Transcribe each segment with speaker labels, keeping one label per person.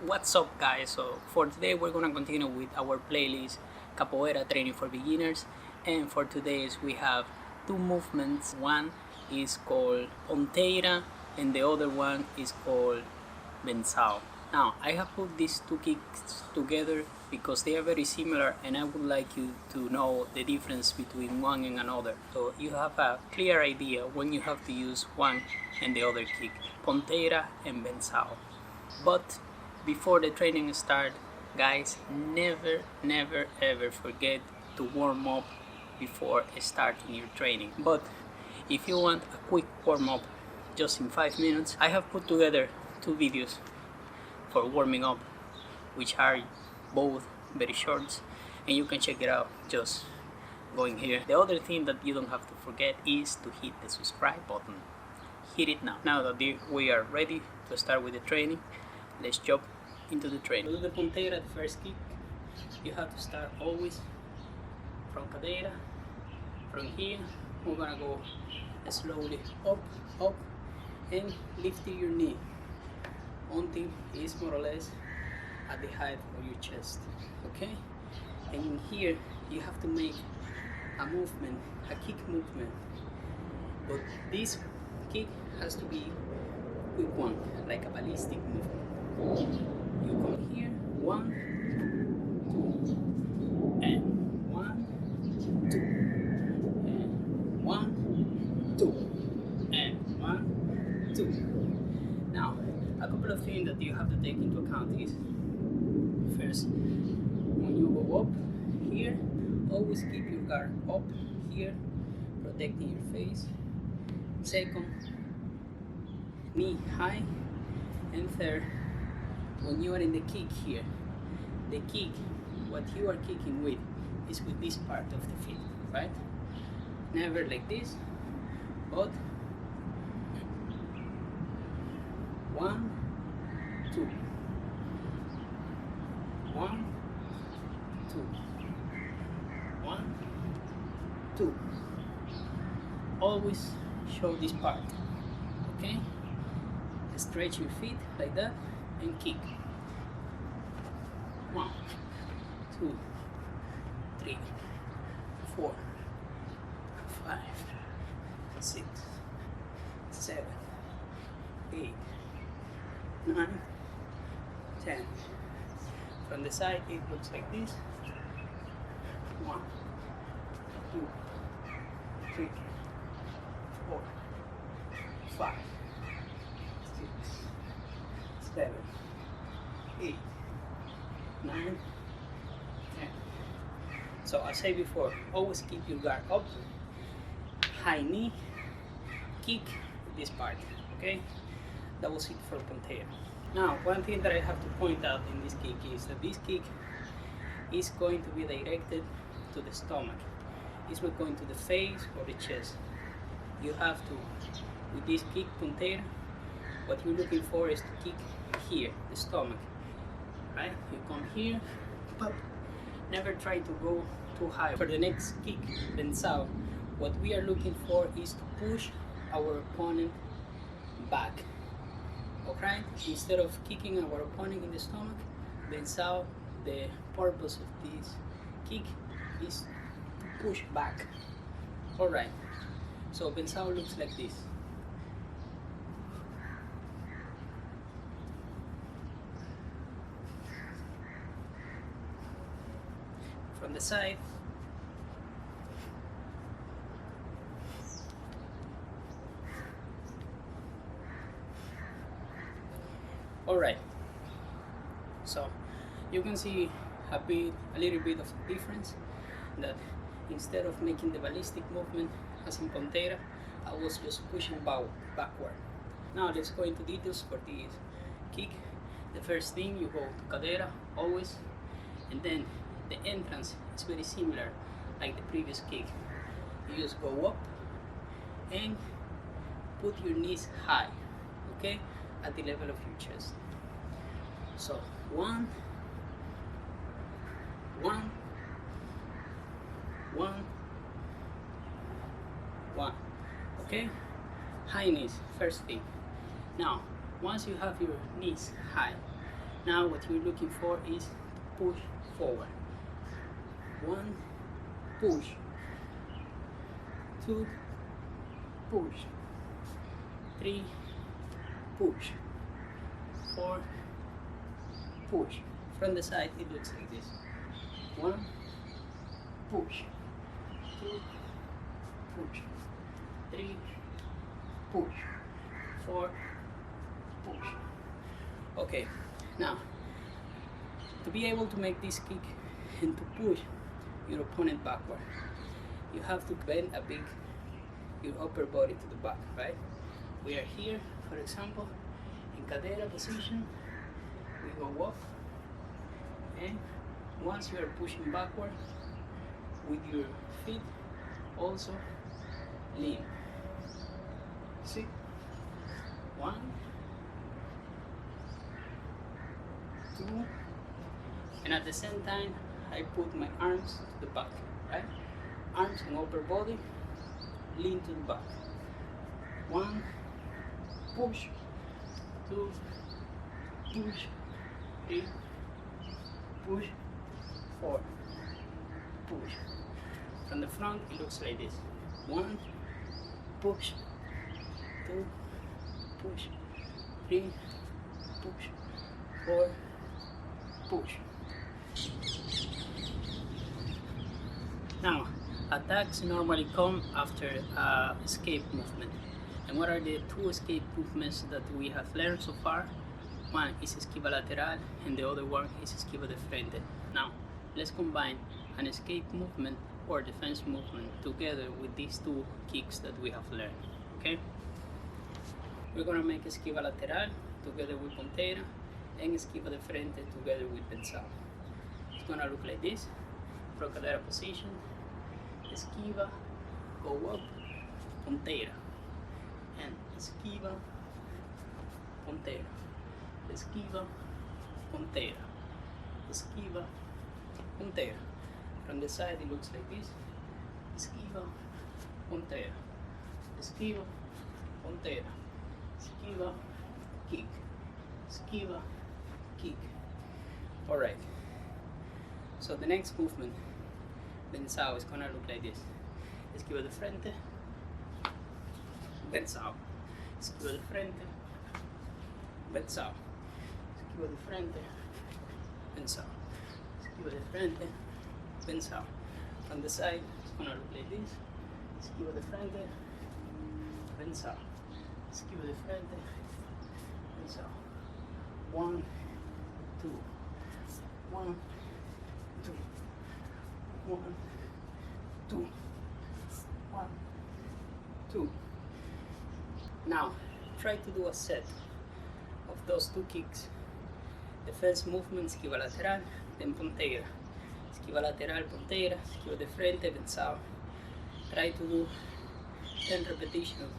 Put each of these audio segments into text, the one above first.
Speaker 1: What's up, guys? So for today we're gonna continue with our playlist Capoeira training for beginners, and for today's we have two movements. One is called Ponteira and the other one is called Bensao. Now I have put these two kicks together because they are very similar, and I would like you to know the difference between one and another, so you have a clear idea when you have to use one and the other kick, Ponteira and Bensao. But before the training start, guys, never ever forget to warm up before starting your training. But if you want a quick warm up just in 5 minutes, I have put together two videos for warming up, which are both very short, and you can check it out just going here. The other thing that you don't have to forget is to hit the subscribe button. Hit it now. Now that we are ready to start with the training, let's jump into the training. To do the Pontera, the first kick, you have to start always from cadera. From here, we're gonna go slowly up, and lifting your knee until it's more or less at the height of your chest. Okay? And in here, you have to make a movement, a kick movement. But this kick has to be quick one, like a ballistic movement. You come here, 1, 2, and 1, 2, and 1, 2, and 1, 2. Now, a couple of things that you have to take into account is, first, when you go up here, always keep your guard up here, protecting your face. Second, knee high. And third, when you are in the kick here, the kick, what you are kicking with is with this part of the feet, right? Never like this, but 1, 2, 1, 2, 1, 2. Always show this part, okay? Stretch your feet like that and kick. 1, 2, 3, 4, 5, 6, 7, 8, 9, 10. From the side it looks like this. 1, 2, 3, 4, 5, 6, 7, 8, 9, 10. So I said before, always keep your guard up, high knee, kick this part, okay? That was it for Pontera. Now, one thing that I have to point out in this kick is that this kick is going to be directed to the stomach. It's not going to the face or the chest. You have to, with this kick Pontera, what you're looking for is to kick here, the stomach, right? You come here, pop. Never try to go too high. For the next kick, Bensao, what we are looking for is to push our opponent back. Okay? Instead of kicking our opponent in the stomach, Bensao, the purpose of this kick is to push back. Alright, so Bensao looks like this. From the side, alright, so you can see a little bit of difference, that instead of making the ballistic movement as in Pontera, I was just pushing backward. Now let's go into details for this kick. The first thing, you go to cadera always, and then the entrance is very similar like the previous kick. You just go up and put your knees high, okay, at the level of your chest. So 1, 1, 1, 1, okay? High knees, first thing. Now, once you have your knees high, Now what you're looking for is push forward. 1, push. 2, push. 3, push. 4, push. From the side it looks like this. 1, push. 2, push. 3, push. 4, push. Okay, now to be able to make this kick and to push your opponent backward, you have to bend a bit your upper body to the back, right? We are here, for example, in cadera position. We go up, and once you are pushing backward with your feet, also lean. See? 1, 2, and at the same time I put my arms to the back, right? Arms and upper body, lean to the back. 1, push. 2, push. 3, push. 4, push. From the front it looks like this. 1, push. 2, push. 3, push. 4, push. Now, attacks normally come after escape movement. And what are the 2 escape movements that we have learned so far? One is esquiva lateral and the other one is esquiva de frente. Now, let's combine an escape movement or defense movement together with these 2 kicks that we have learned, okay? We're gonna make esquiva lateral together with Pontera and esquiva de frente together with Bensao. It's gonna look like this. From cadera position, esquiva, go up, Pontera, and esquiva, Pontera, esquiva, Pontera, esquiva, Pontera. From the side it looks like this. Esquiva, Pontera, esquiva, Pontera, esquiva, kick, esquiva, kick. Alright, so the next movement, Bensao, is gonna look like this. Esquiva de frente, Bensao, esquiva de frente, Bensao, esquiva de frente, Bensao, esquiva de frente, Bensao. On the side, it's gonna look like this. Esquiva de frente, Bensao, esquiva de frente, Bensao. 1, 2, 1, 2, 1, 2, 1, 2. Now, try to do a set of those 2 kicks. Defense movement, esquiva lateral, then Pontera. Esquiva lateral, Pontera, esquiva de frente, Bensao. Try to do 10 repetitions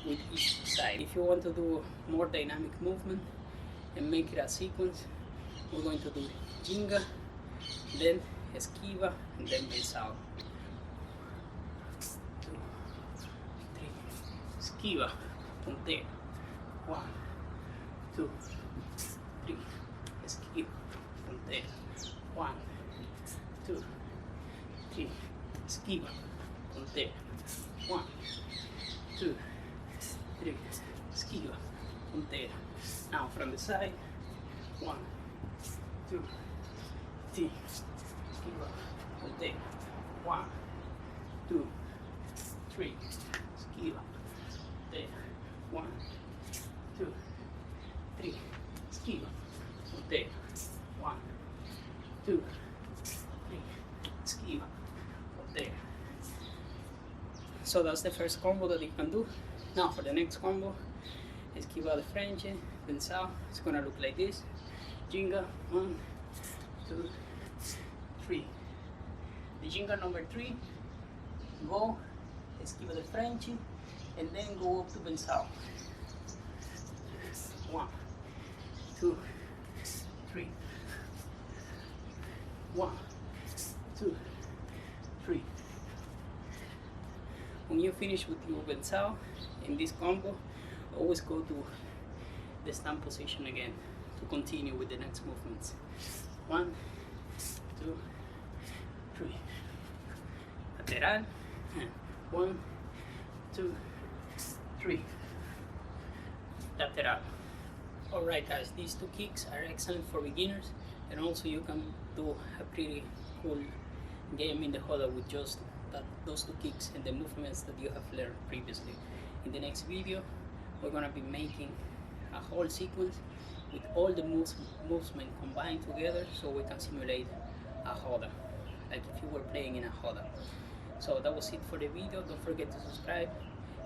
Speaker 1: with each side. If you want to do more dynamic movement and make it a sequence, we're going to do Jinga, then esquiva, and then Bensao. 2, 3, esquiva, Pontera. 1, 2, 3, esquiva, Pontera. 1, 2, 3, esquiva, Pontera. 1, 2, 3, esquiva, Pontera. Now from the side, 1, 2, 3, esquiva, Pontera. 1, 2, 3, esquiva, Pontera. 1, 2, 3, esquiva, Pontera. 1, 2, 3, esquiva, Pontera. So that's the first combo that you can do. Now for the next combo, esquiva de frente, Bensao. It's gonna look like this. Jinga, 1, 2, 3. The jinga number 3, go, esquiva de frente, and then go up to Bensao. 1, 2, 3. 1, 2, 3. When you finish with your Bensao in this combo, always go to the stand position again to continue with the next movements. 1, 2, 3. Lateral. And 1, 2, 3. Lateral. Alright guys, these two kicks are excellent for beginners, and also you can do a pretty cool game in the huddle with just those two kicks and the movements that you have learned previously. In the next video, we're gonna be making a whole sequence with all the movement combined together, so we can simulate a huddle, like if you were playing in a huddle. So that was it for the video. Don't forget to subscribe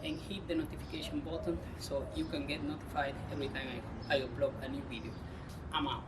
Speaker 1: and hit the notification button so you can get notified every time I upload a new video. I'm out.